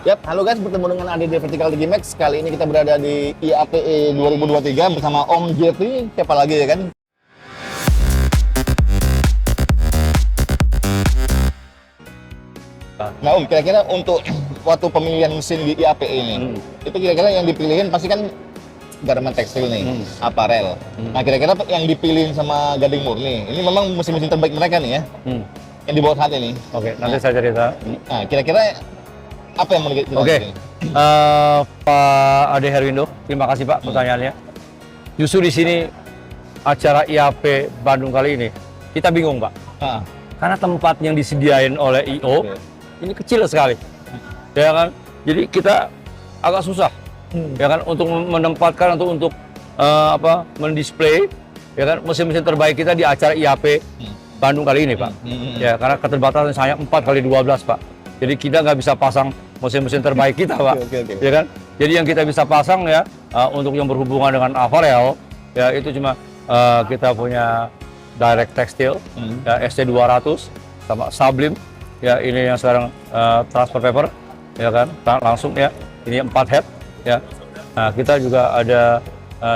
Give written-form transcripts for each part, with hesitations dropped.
Yap, halo guys, bertemu dengan Adi di Vertical Digi Max. Kali ini kita berada di IATE 2023 bersama Om Jeffrey. Siapa lagi ya kan? Nah Om, kira-kira untuk waktu pemilihan mesin di IATE ini, itu kira-kira yang dipilihin pasti kan garmen tekstil nih, aparel. Nah kira-kira yang dipilihin sama Gading Murni, ini memang mesin-mesin terbaik mereka nih ya, yang dibawa saat ini. Oke, nanti saya cerita. Nah kira-kira apa yang mau kita Oke, Pak Ade Herwindo, terima kasih Pak pertanyaannya. Justru di sini acara IAP Bandung kali ini kita bingung Pak, karena tempat yang disediain oleh IO ini kecil sekali, ya kan? Jadi kita agak susah, ya kan, untuk menempatkan untuk mendisplay, ya kan, mesin-mesin terbaik kita di acara IAP Bandung kali ini Pak. Ya, karena keterbatasan saya 4x12 Pak. Jadi kita nggak bisa pasang mesin-mesin terbaik kita, Pak. Ya kan? Jadi yang kita bisa pasang ya untuk yang berhubungan dengan aparel, ya itu cuma kita punya Direct Textile, ya, ST200 sama Sublime, ya ini yang sekarang transfer paper, ya kan? Langsung ya, ini 4 head, ya. Nah kita juga ada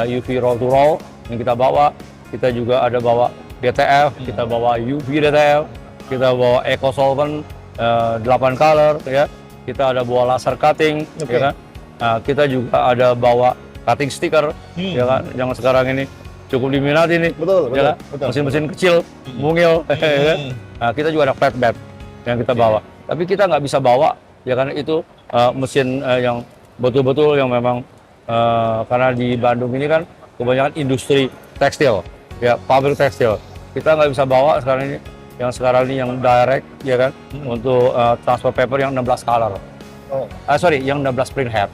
UV roll to roll yang kita bawa, kita juga ada bawa DTF, kita bawa UV DTF, kita bawa Eco Solvent 8 color, ya. Kita ada bawa laser cutting, ya kan? Nah, kita juga ada bawa cutting sticker, ya kan? Yang sekarang ini cukup diminati nih, ya kan? Mesin-mesin kecil, mungil, ya kan? Nah, kita juga ada flat bed yang kita bawa. Tapi kita nggak bisa bawa, ya kan? Itu mesin yang betul-betul yang memang karena di Bandung ini kan kebanyakan industri tekstil, ya pabrik tekstil. Kita nggak bisa bawa sekarang ini. Yang sekarang ini yang direct, ya kan, untuk transfer paper yang 16 color. Yang 16 print head.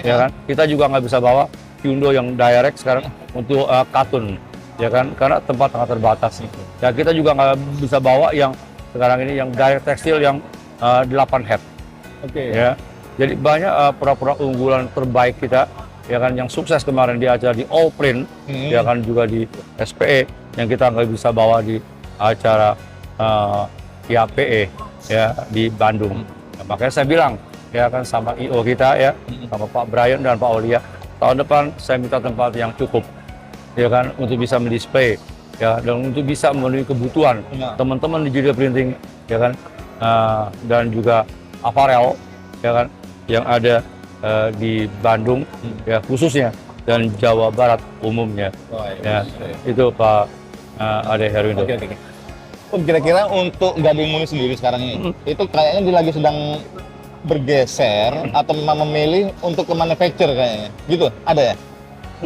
Ya kan. Kita juga nggak bisa bawa Hyundo yang direct sekarang untuk katun, ya kan, karena tempat sangat terbatas. Ya kita juga nggak bisa bawa yang sekarang ini yang direct tekstil yang 8 head. Ya. Jadi banyak pura-pura unggulan terbaik kita, ya kan, yang sukses kemarin di acara di All Print, ya kan, juga di SPE yang kita nggak bisa bawa di acara IAPE ya di Bandung. Nah, makanya saya bilang ya kan sama IO kita ya, sama Pak Brian dan Pak Olia, tahun depan saya minta tempat yang cukup, ya kan, untuk bisa mendisplay, ya, dan untuk bisa memenuhi kebutuhan teman-teman di 3D printing, ya kan, dan juga aparel, ya kan, yang ada di Bandung, ya khususnya, dan Jawa Barat umumnya. Ya, itu Pak Ade Herwindo. Kira-kira untuk Gading Murni sendiri sekarang ini, itu kayaknya dia lagi sedang bergeser atau memang memilih untuk ke manufacture kayaknya, gitu? Ada ya?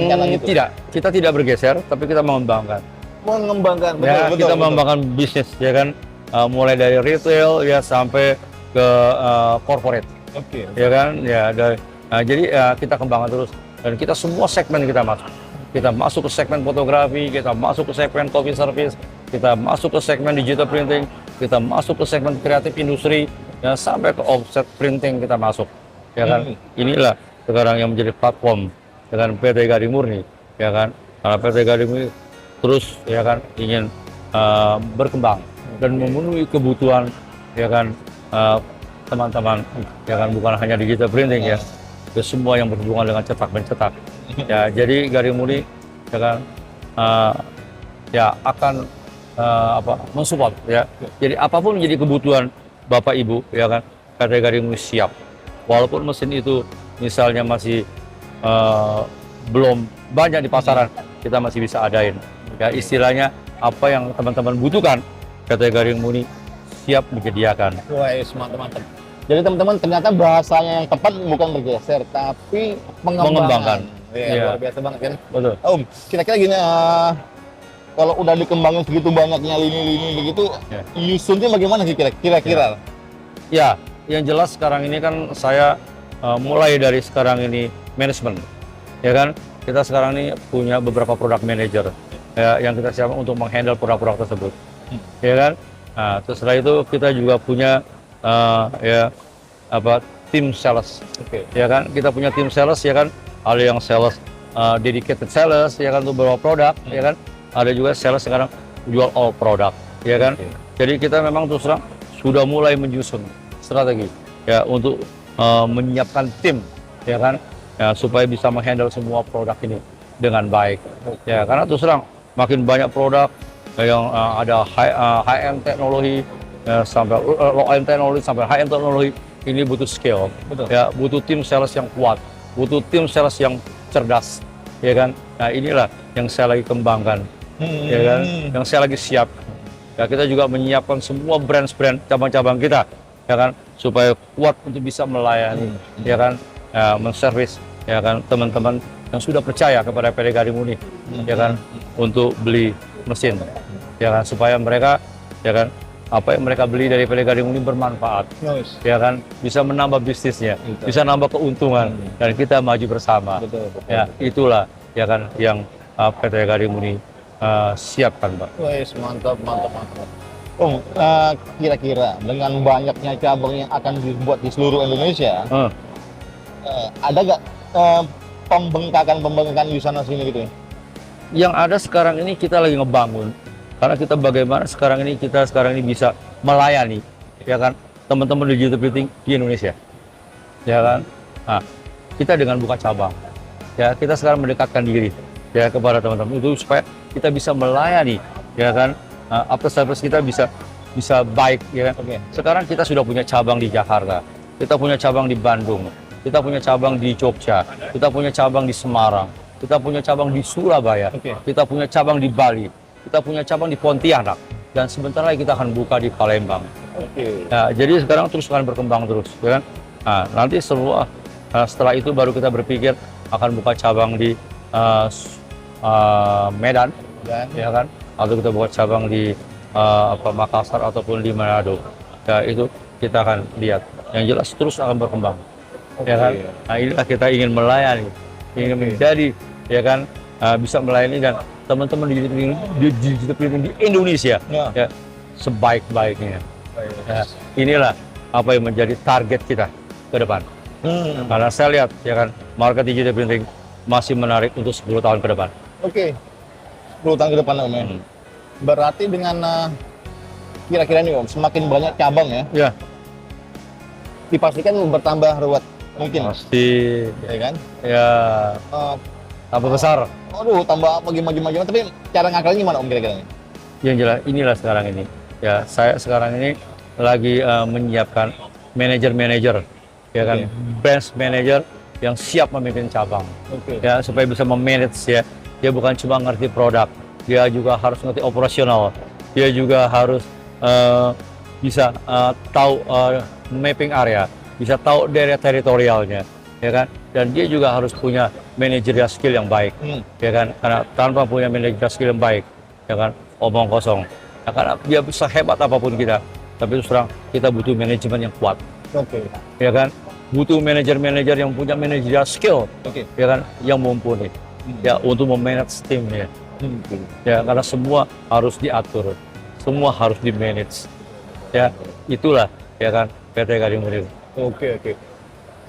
Gitu? Tidak, kita tidak bergeser, tapi kita mengembangkan. Betul, Ya, kita mengembangkan bisnis, ya kan, mulai dari retail ya sampai ke corporate, ya kan, ya. Jadi kita kembangkan terus, dan kita semua segmen kita masuk. Kita masuk ke segmen fotografi, kita masuk ke segmen coffee service, kita masuk ke segmen digital printing, kita masuk ke segmen kreatif industri, ya, sampai ke offset printing kita masuk, ya kan. Inilah sekarang yang menjadi platform dengan PT Gading Murni, ya kan. Karena PT Gading Murni terus, ya kan, ingin berkembang dan memenuhi kebutuhan, ya kan, teman-teman, ya kan, bukan hanya digital printing, ya, ke semua yang berhubungan dengan cetak mencetak. Ya, jadi Gading Murni, ya kan, ya akan mensupport, ya. Jadi apapun menjadi kebutuhan Bapak Ibu, ya kan, PT Gading Murni siap. Walaupun mesin itu misalnya masih belum banyak di pasaran, kita masih bisa adain. Ya, istilahnya apa yang teman-teman butuhkan, PT Gading Murni siap menyediakan. Wah, mantap. Jadi teman-teman, ternyata bahasanya yang tepat bukan bergeser, tapi mengembangkan. Luar biasa banget kan? Betul. Om, kira-kira gini, kalau udah dikembangin segitu banyaknya lini-lini begitu, nyusunnya bagaimana sih kira-kira? Ya, yang jelas sekarang ini kan saya mulai dari sekarang ini manajemen, ya kan? Kita sekarang ini punya beberapa product manager, ya, yang kita siapkan untuk menghandle produk-produk tersebut, ya kan? Nah, setelah itu kita juga punya tim sales, ya kan? Kita punya tim sales, ya kan? Ada yang sales dedicated sales, ya kan, untuk beberapa produk, ya kan? Ada juga sales sekarang jual all produk, ya kan? Jadi kita memang terus terang sudah mulai menyusun strategi, ya, untuk menyiapkan tim, ya kan, ya, supaya bisa menghandle semua produk ini dengan baik. Ya, karena terus terang makin banyak produk yang ada high end teknologi, sampai low end teknologi sampai high end teknologi, ini butuh skill. Betul. Ya, butuh tim sales yang kuat, butuh tim sales yang cerdas, ya kan. Nah, inilah yang saya lagi kembangkan, ya kan, yang saya lagi siap. Ya, kita juga menyiapkan semua brand-brand cabang-cabang kita, ya kan, supaya kuat untuk bisa melayani, ya kan, menservis, ya kan, teman-teman yang sudah percaya kepada PT Gading Murni, ya kan, untuk beli mesin, ya kan, supaya mereka, ya kan, apa yang mereka beli dari PT Gading Murni bermanfaat, ya kan, bisa menambah bisnisnya, bisa nambah keuntungan, dan kita maju bersama. Ya, itulah, ya kan, yang PT Gading Murni siapkan, Pak. Wes, mantap. Om, kira-kira dengan banyaknya cabang yang akan dibuat di seluruh Indonesia, ada nggak pembengkakan di sana sini gitu? Yang ada sekarang ini kita lagi ngebangun, karena kita bagaimana sekarang ini bisa melayani, ya kan, teman-teman digital printing di Indonesia, ya kan. Nah, kita dengan buka cabang, ya, kita sekarang mendekatkan diri, ya, kepada teman-teman itu supaya kita bisa melayani, ya kan, after service kita bisa baik, ya kan. Sekarang kita sudah punya cabang di Jakarta, kita punya cabang di Bandung, kita punya cabang di Jogja, kita punya cabang di Semarang, kita punya cabang di Surabaya, kita punya cabang di Bali, kita punya cabang di Pontianak, dan sebentar lagi kita akan buka di Palembang. Nah, jadi sekarang terus akan berkembang terus, ya kan. Nah, nanti setelah itu baru kita berpikir akan buka cabang di Medan, ya kan, atau kita buka cabang di Makassar ataupun di Manado. Ya, itu kita akan lihat. Yang jelas terus akan berkembang, ya kan. Nah, inilah kita ingin melayani, ingin menjadi, ya kan, bisa melayani dan teman-teman di digital printing di Indonesia, ya, sebaik-baiknya. Ya, inilah apa yang menjadi target kita ke depan. Karena saya lihat, ya kan, market digital printing masih menarik untuk 10 tahun ke depan. 10 tahun ke depan, Om. Berarti dengan kira-kira nih, Om, semakin banyak cabang ya, dipastikan bertambah ruwet mungkin. Pasti, ya kan? Ya, tambah besar. Aduh, tambah apa gimana, tapi cara ngakalnya gimana, Om, kira-kira? Yang jelas inilah sekarang ini. Ya, saya sekarang ini lagi menyiapkan manajer-manajer, ya kan, branch manager yang siap memimpin cabang, ya, supaya bisa memanage, ya. Dia bukan cuma ngerti produk, dia juga harus ngerti operasional, dia juga harus bisa tahu mapping area, bisa tahu daerah teritorialnya, ya kan, dan dia juga harus punya managerial skill yang baik, ya kan, karena tanpa punya managerial skill yang baik, ya kan, omong kosong. Nah, karena dia bisa hebat apapun kita, tapi terus terang kita butuh manajemen yang kuat, ya kan, butuh manajer-manajer yang punya managerial skill, ya kan, yang mumpuni, ya, untuk memanage timnya, ya, karena semua harus diatur, semua harus di-manage, ya, itulah, ya kan, PT Gading Murni.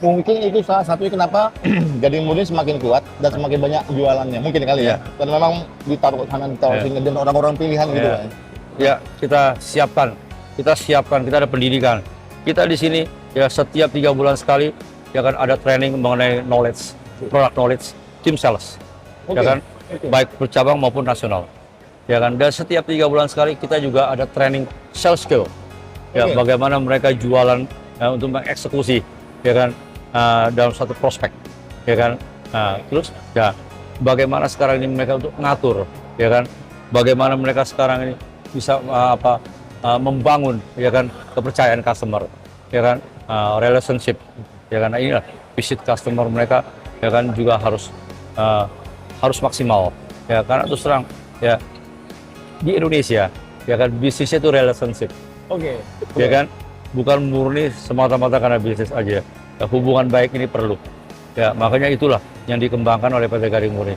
Mungkin itu salah satunya kenapa Gading Murni semakin kuat dan semakin banyak jualannya, mungkin kali ya. Dan memang ditaruh sana, ditaruh sini, dan orang-orang pilihan gitu kan. Ya, kita siapkan, kita ada pendidikan. Kita di sini, ya, setiap 3 bulan sekali, ya kan, ada training mengenai knowledge, product knowledge, tim sales, ya kan, baik bercabang maupun nasional, ya kan. Dan setiap 3 bulan sekali kita juga ada training sales skill, ya, bagaimana mereka jualan, ya, untuk mengeksekusi, ya kan, dalam satu prospek, ya kan. Terus, ya, bagaimana sekarang ini mereka untuk ngatur, ya kan, bagaimana mereka sekarang ini bisa membangun, ya kan, kepercayaan customer, ya kan, relationship, ya kan. Nah, inilah visit customer mereka, ya kan, juga harus maksimal, ya, karena terus terang, ya, di Indonesia, ya kan, bisnisnya itu relationship, ya kan, bukan murni semata-mata karena bisnis aja. Ya, hubungan baik ini perlu, ya, makanya itulah yang dikembangkan oleh PT Gading Murni.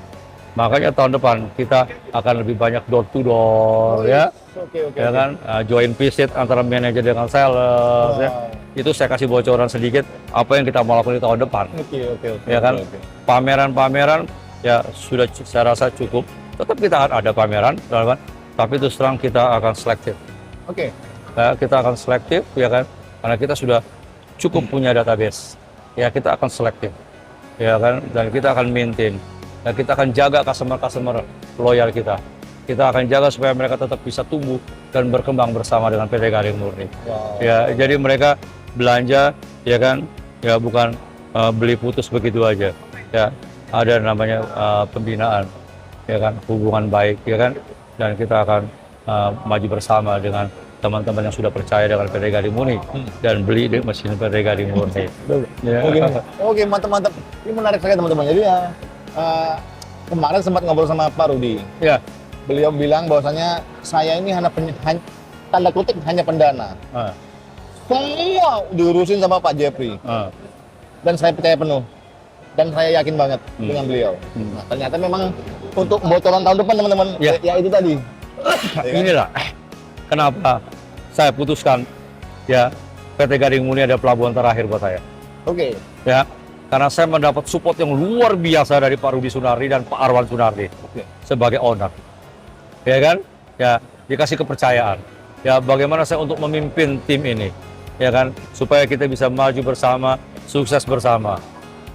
Makanya tahun depan kita akan lebih banyak door to door, ya, ya kan, joint visit antara manajer dengan sales, ya. Itu saya kasih bocoran sedikit apa yang kita mau lakukan di tahun depan, ya kan. Pameran-pameran, ya, sudah saya rasa cukup. Tetap kita akan ada pameran, kan, tapi terus terang kita akan selektif. Ya, kita akan selektif, ya kan, karena kita sudah cukup punya database, ya kita akan selektif, ya kan, dan kita akan maintain, dan kita akan jaga customer loyal kita. Kita akan jaga supaya mereka tetap bisa tumbuh dan berkembang bersama dengan PT Gading Murni. Wow. Ya, jadi mereka belanja, ya kan, ya bukan beli putus begitu aja. Ya, ada namanya pembinaan, ya kan, hubungan baik, ya kan, dan kita akan maju bersama dengan teman-teman yang sudah percaya dengan PT Gading Murni dan beli di mesin PT Gading Murni. Ya. Oke, mantap. Ini menarik sekali teman-teman. Jadi ya kemarin sempat ngobrol sama Pak Rudi. Ya. Beliau bilang bahwasanya saya ini tanda kutip hanya pendana. Semua diurusin sama Pak Jeffrey. Dan saya percaya penuh. Dan saya yakin banget dengan beliau. Nah, ternyata memang untuk bocoran tahun depan teman-teman, ya itu tadi. Inilah kenapa saya putuskan ya PT Gading Murni ada pelabuhan terakhir buat saya. Oke. Ya, karena saya mendapat support yang luar biasa dari Pak Rudi Sunardi dan Pak Arwan Sunardi sebagai owner. Ya kan? Ya, dikasih kepercayaan. Ya, bagaimana saya untuk memimpin tim ini, ya kan, supaya kita bisa maju bersama, sukses bersama,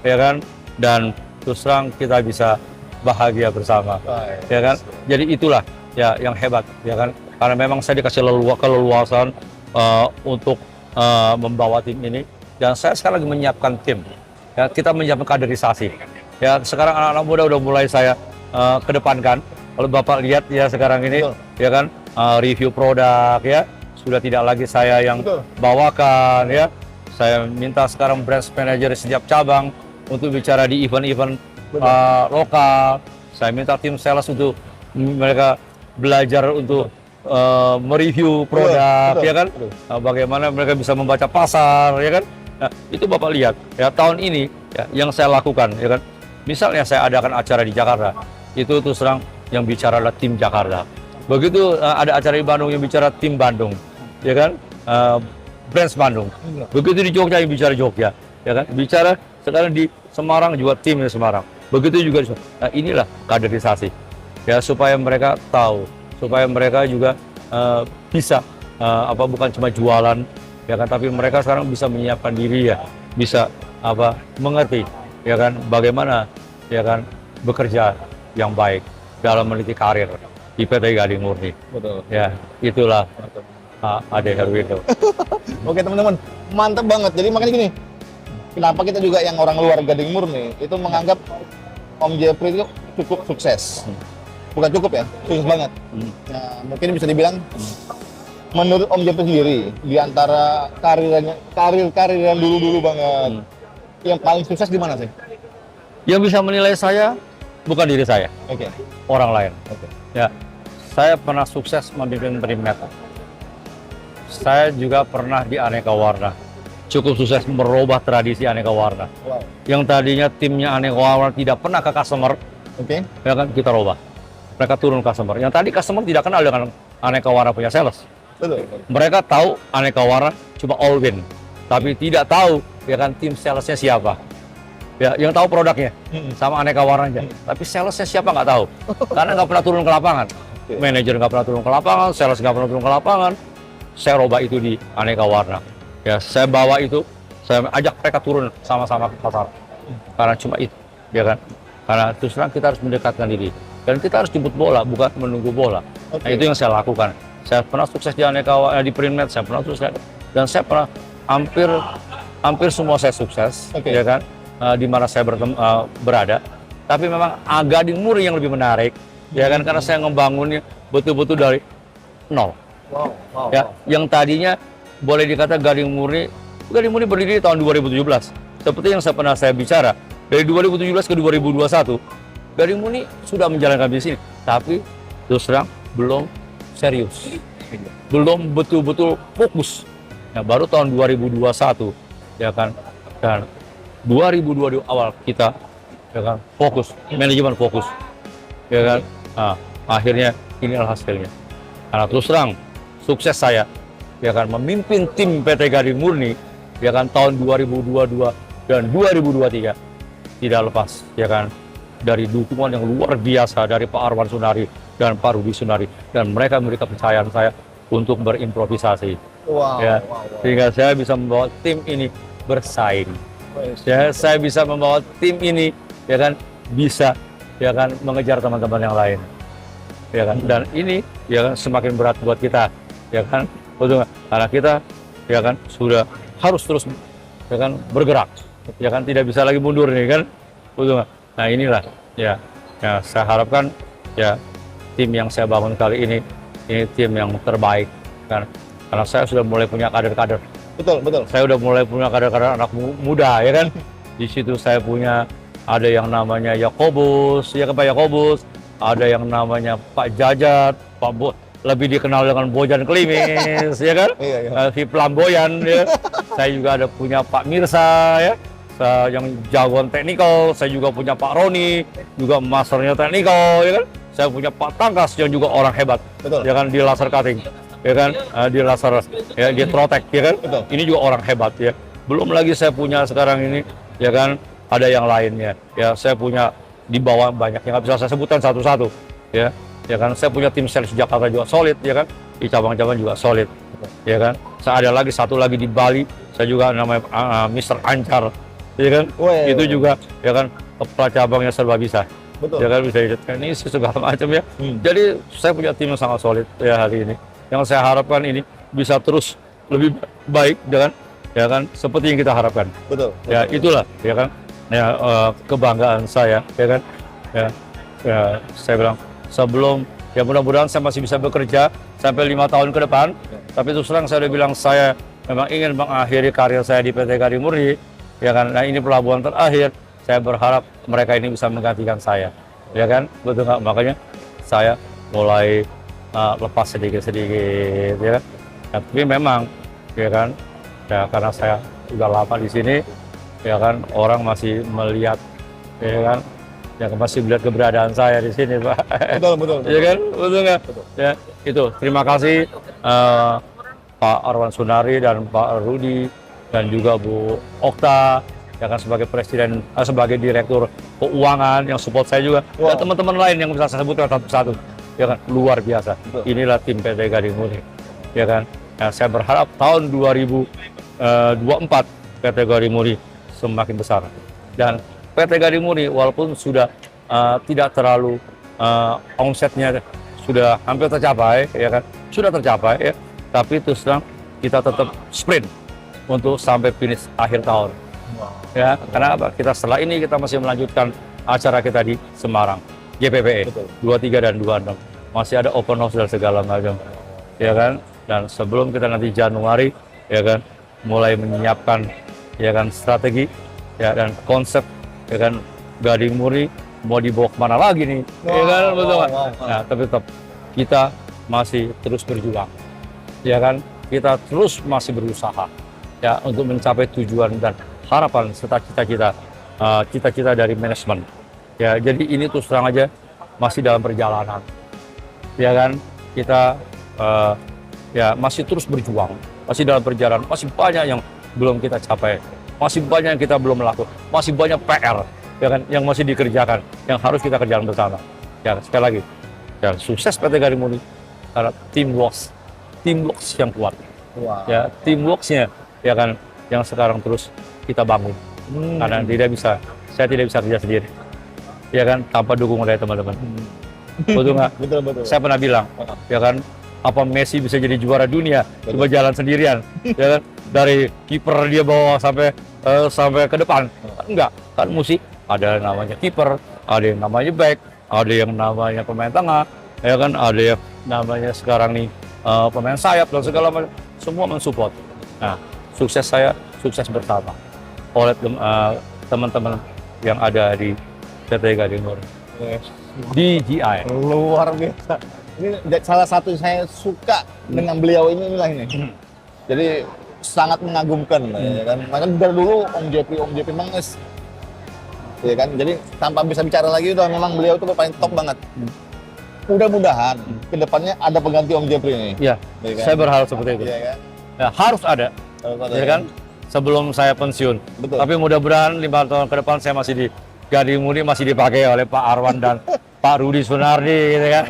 ya kan, dan terus terang kita bisa bahagia bersama, ya kan. Jadi itulah ya yang hebat, ya kan, karena memang saya dikasih keleluasan untuk membawa tim ini, dan saya sekarang lagi menyiapkan tim. Ya, kita menyiapkan kaderisasi. Ya, sekarang anak-anak muda udah mulai saya kedepankan. Kalau Bapak lihat ya sekarang ini, ya kan, review produk ya, sudah tidak lagi saya yang bawakan ya. Saya minta sekarang branch manager setiap cabang untuk bicara di event-event lokal. Saya minta tim sales untuk mereka belajar untuk mereview produk, ya kan. Bagaimana mereka bisa membaca pasar, ya kan. Nah, itu Bapak lihat ya tahun ini ya, yang saya lakukan, ya kan. Misalnya saya adakan acara di Jakarta, itu terus terang yang bicara adalah tim Jakarta. Begitu ada acara di Bandung yang bicara tim Bandung, ya kan, branch Bandung. Begitu di Jogja yang bicara Jogja, ya kan. Bicara sekarang di Semarang juga tim di Semarang. Begitu juga. Nah, inilah kaderisasi, ya, supaya mereka tahu, supaya mereka juga bisa bukan cuma jualan, ya kan, tapi mereka sekarang bisa menyiapkan diri ya, bisa mengerti, ya kan, bagaimana, ya kan, bekerja yang baik dalam meniti karir di PT Gading Murni. Betul. Ya, itulah Ade Herwindo. Oke teman-teman, mantap banget. Jadi makanya gini, kenapa kita juga yang orang luar Gading Murni itu menganggap Om Jeffrey itu cukup sukses. Bukan cukup ya, sukses banget. Nah, mungkin bisa dibilang menurut Om Jeffrey sendiri, di antara karir yang dulu-dulu banget, yang paling sukses di mana sih? Yang bisa menilai saya bukan diri saya, orang lain. Ya, saya pernah sukses memimpin Primet. Saya juga pernah di Aneka Warna, cukup sukses merubah tradisi Aneka Warna. Yang tadinya timnya Aneka Warna tidak pernah ke customer, ya kan, kita rubah. Mereka turun customer. Yang tadi customer tidak kenal dengan Aneka Warna punya sales. Mereka tahu Aneka Warna cuma all win, tapi tidak tahu, ya kan, tim salesnya siapa. Ya, yang tahu produknya sama Aneka Warnanya, tapi salesnya siapa nggak tahu, karena nggak pernah turun ke lapangan. Manajer nggak pernah turun ke lapangan, sales nggak pernah turun ke lapangan. Saya robah itu di Aneka Warna. Ya, saya bawa itu, saya ajak mereka turun sama-sama ke pasar. Karena cuma itu, ya kan. Karena terus terang kita harus mendekatkan diri, dan kita harus jemput bola, bukan menunggu bola. Nah, itu yang saya lakukan. Saya pernah sukses di Aneka Warna, di Primet, saya pernah sukses, dan saya pernah hampir semua saya sukses, ya kan. Di mana saya berada, tapi memang Gading Murni yang lebih menarik, ya kan, karena saya ngebangunnya betul-betul dari nol. Ya, yang tadinya boleh dikata Gading Murni berdiri di tahun 2017. Seperti yang saya bicara, dari 2017 ke 2021, Gading Murni sudah menjalankan bisnis ini, tapi terus terang belum serius, belum betul-betul fokus. Ya, baru tahun 2021, ya kan, dan 2022 awal kita, ya kan, fokus, manajemen fokus, ya kan. Nah, akhirnya inilah hasilnya. Karena terus terang sukses saya, ya kan, memimpin tim PT Gading Murni, ya kan, tahun 2022 dan 2023 tidak lepas, ya kan, dari dukungan yang luar biasa dari Pak Arwan Sunari dan Pak Rudi Sunari, dan mereka memberikan kepercayaan saya untuk berimprovisasi. Sehingga saya bisa membawa tim ini bersaing. Ya, saya bisa membawa tim ini, ya kan, bisa, ya kan, mengejar teman-teman yang lain, ya kan. Dan ini, ya kan, semakin berat buat kita, ya kan, betul nggak? Karena kita, ya kan, sudah harus terus, ya kan, bergerak, ya kan, tidak bisa lagi mundur nih kan, betul nggak? Nah inilah, ya saya harapkan, ya tim yang saya bangun kali ini tim yang terbaik, kan, karena saya sudah mulai punya kader-kader. Betul. Saya udah mulai punya kader-kader anak muda, ya kan. Di situ saya punya ada yang namanya Yakobus, ya kan Pak Yakobus, ada yang namanya Pak Jajat, Pak lebih dikenal dengan Bojan Klimis, ya kan. Iya. Si Flamboyan, ya. Saya juga ada punya Pak Mirsa, ya. Yang jagoan teknikal. Saya juga punya Pak Roni, juga masternya teknikal, ya kan. Saya punya Pak Tangkas yang juga orang hebat, Betul. ya kan, di laser cutting, ya kan, di laser, ya, di Trotec, ya kan. Betul. Ini juga orang hebat, ya. Belum lagi saya punya sekarang ini, ya kan, ada yang lainnya, ya. Saya punya di bawah banyak yang nggak bisa saya sebutkan satu-satu, ya kan. Saya punya tim sales Jakarta juga solid, ya kan, di cabang-cabang juga solid, ya kan. Saya ada lagi satu lagi di Bali, saya juga namanya Mr. Ancar, ya kan. Itu juga, ya kan, kepala cabangnya serba bisa. Betul. Ya kan, bisa dilihatkan ini segala macam, ya. Jadi saya punya tim yang sangat solid, ya, hari ini. Yang saya harapkan ini bisa terus lebih baik, ya kan, seperti yang kita harapkan. Betul. Ya itulah, ya kan, ya, kebanggaan saya, ya kan. Ya, saya bilang sebelum, ya mudah-mudahan saya masih bisa bekerja sampai 5 tahun ke depan. Tapi terus terang saya udah bilang saya memang ingin mengakhiri karir saya di PT Gading Murni, ya kan. Nah ini pelabuhan terakhir. Saya berharap mereka ini bisa menggantikan saya, ya kan, betul nggak? Makanya saya mulai lepas sedikit-sedikit, ya kan. Tapi memang, ya kan, ya karena saya sudah lama di sini, ya kan, orang masih melihat, ya kan, ya masih melihat keberadaan saya di sini, Pak. Betul. Ya kan, betul nggak? Ya itu. Terima kasih Pak Arwan Sunari dan Pak Rudi dan juga Bu Okta, ya kan, sebagai presiden, sebagai direktur keuangan yang support saya juga, dan teman-teman lain yang bisa saya sebutkan satu-satu, ya kan, luar biasa. Betul. Inilah tim PT Gading Murni, ya kan. Ya, saya berharap tahun 2024 PT Gading Murni semakin besar, dan PT Gading Murni walaupun sudah tidak terlalu omsetnya sudah hampir tercapai, ya kan, sudah tercapai, ya, tapi terus terang kita tetap sprint untuk sampai finish akhir tahun. Ya, karena apa? Kita setelah ini kita masih melanjutkan acara kita di Semarang, GPPE. Betul. 23 dan 26. Masih ada open house dan segala macam, ya kan. Dan sebelum kita nanti Januari, ya kan, mulai menyiapkan, ya kan, strategi, ya, dan konsep, ya kan, Gading Murni mau dibawa kemana lagi nih, ya kan, betul kan? Nah, tapi tetap kita masih terus berjuang, ya kan. Kita terus masih berusaha, ya, untuk mencapai tujuan dan harapan serta cita-cita dari manajemen, ya. Jadi ini terus terang aja masih dalam perjalanan, ya kan. Kita ya masih terus berjuang, masih dalam perjalanan, masih banyak yang belum kita capai, masih banyak yang kita belum melakukan, masih banyak PR, ya kan, yang masih dikerjakan, yang harus kita kerjakan bersama. Ya sekali lagi, ya sukses PT Gading Murni karena teamwork yang kuat, ya teamworknya, ya kan, yang sekarang terus kita bangun. Karena saya tidak bisa kerja sendiri, ya kan, tanpa dukungan dari teman-teman. Betul nggak? Betul. Saya pernah bilang, ya kan, apa Messi bisa jadi juara dunia coba jalan sendirian, ya kan, dari kiper dia bawa sampai ke depan? Enggak, kan musik ada yang namanya kiper, ada yang namanya back, ada yang namanya pemain tengah, ya kan, ada yang namanya sekarang nih pemain sayap dan segala macam, semua mensupport. Nah, sukses saya, sukses bersama oleh teman-teman yang ada di PT Gading Murni, DGI. Luar biasa. Ini salah satu saya suka dengan beliau inilah ini. Jadi sangat mengagumkan, ya kan. Makanya dari dulu Om JP Manges, ya kan. Jadi tanpa bisa bicara lagi udah memang beliau itu paling top banget. Mudah-mudahan kedepannya ada pengganti Om JP ini. Ya, Ya kan? saya berharap seperti itu. Iya kan. Ya, harus ada, ya kan, sebelum saya pensiun. Betul. Tapi mudah-mudahan 5 tahun ke depan saya masih di Gading Murni, masih dipakai oleh Pak Arwan dan Pak Rudi Sunardi, gitu kan.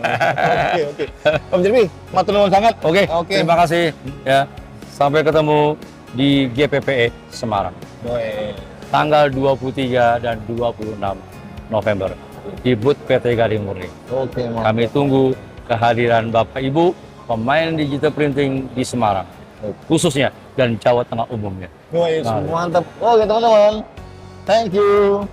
Oke. Om JP, matur nuwun sangat. Oke, terima kasih. Ya, sampai ketemu di GPPE Semarang. Boleh. tanggal 23 dan 26 November di booth PT Gading Murni. Oke, Kami tunggu kehadiran Bapak Ibu pemain digital printing di Semarang, khususnya dan Jawa Tengah umumnya. Mantap. Oke teman-teman, thank you.